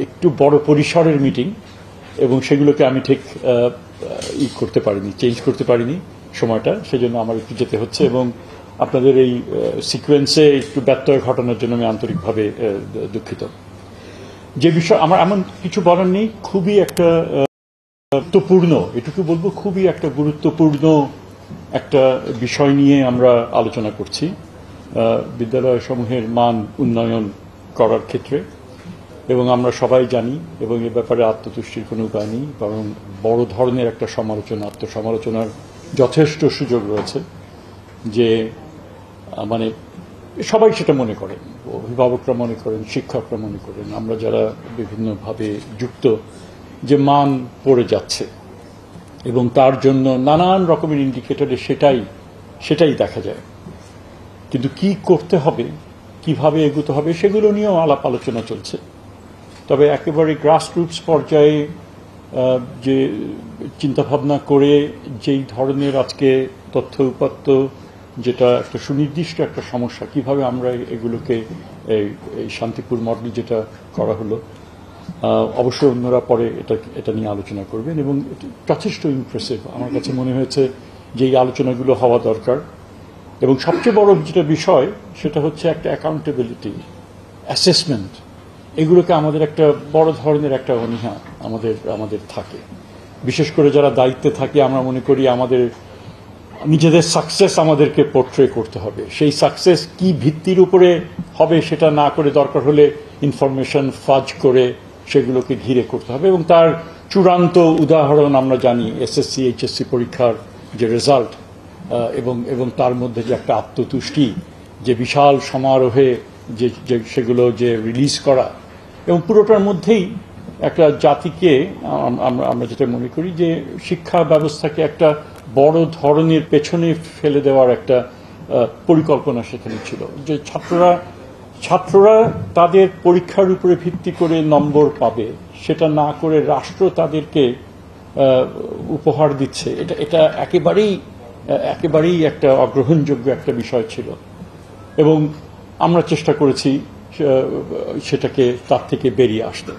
একটু বড় পরিসরের মিটিং এবং সেগুলোকে আমি ঠিক করতে পারিনি, চেঞ্জ করতে পারিনি সময়টা, সেজন্য আমার একটু যেতে হচ্ছে এবং আপনাদের এই সিকোয়েন্সে একটু ব্যত্যয় ঘটানোর জন্য আমি আন্তরিকভাবে দুঃখিত। যে বিষয় আমার এমন কিছু বলার নেই, খুবই একটা গুরুত্বপূর্ণ, এটুকু বলবো, খুবই একটা গুরুত্বপূর্ণ একটা বিষয় নিয়ে আমরা আলোচনা করছি বিদ্যালয় সমূহের মান উন্নয়ন করার ক্ষেত্রে, এবং আমরা সবাই জানি এবং এ ব্যাপারে আত্মতুষ্টির কোনো উপায় নেই, বরং বড় ধরনের একটা সমালোচনা, আত্মসমালোচনার যথেষ্ট সুযোগ রয়েছে। যে মানে সবাই সেটা মনে করেন, অভিভাবকরা মনে করেন, শিক্ষকরা মনে করেন, আমরা যারা বিভিন্নভাবে যুক্ত, যে মান পড়ে যাচ্ছে এবং তার জন্য নানান রকমের ইন্ডিকেটরে সেটাই দেখা যায়। কিন্তু কি করতে হবে, কিভাবে এগোতে হবে, সেগুলো নিয়েও আলাপ আলোচনা চলছে। তবে একেবারে গ্রাসরুটস পর্যায়ে যে চিন্তাভাবনা করে যেই ধরনের আজকে তথ্য উপাত্ত, যেটা একটা সুনির্দিষ্ট একটা সমস্যা, কিভাবে আমরা এগুলোকে এই শান্তিপুর মডেল যেটা করা হলো, অবশ্যই অন্যরা পরে এটা নিয়ে আলোচনা করবেন এবং যথেষ্ট ইমপ্রেসিভ আমার কাছে মনে হয়েছে যে এই আলোচনাগুলো হওয়া দরকার। এবং সবচেয়ে বড় যেটা বিষয় সেটা হচ্ছে একটা অ্যাকাউন্টেবিলিটি, অ্যাসেসমেন্ট, এগুলোকে আমাদের একটা বড় ধরনের একটা অনীহা আমাদের থাকে। বিশেষ করে যারা দায়িত্বে থাকে, আমরা মনে করি আমাদের নিজেদের সাকসেস আমাদেরকে পোর্ট্রে করতে হবে। সেই সাকসেস কি ভিত্তির উপরে হবে সেটা না করে দরকার হলে ইনফরমেশন ফাজ করে সেগুলোকে ঘিরে করতে হবে। এবং তার চূড়ান্ত উদাহরণ আমরা জানি এসএসসি এইচএসসি পরীক্ষার যে রেজাল্ট, এবং তার মধ্যে যে একটা আত্মতুষ্টি, যে বিশাল সমারোহে যে সেগুলো যে রিলিজ করা, এবং পুরোটার মধ্যেই একটা জাতিকে আমরা যেটা মনে করি যে শিক্ষা ব্যবস্থাকে একটা বড় ধরনের পেছনে ফেলে দেওয়ার একটা পরিকল্পনা সেখানে ছিল। যে ছাত্ররা তাদের পরীক্ষার উপরে ভিত্তি করে নম্বর পাবে, সেটা না করে রাষ্ট্র তাদেরকে উপহার দিচ্ছে, এটা একেবারেই একটা অগ্রহণযোগ্য একটা বিষয় ছিল। এবং আমরা চেষ্টা করেছি সেটাকে তার থেকে বেরিয়ে আসতে।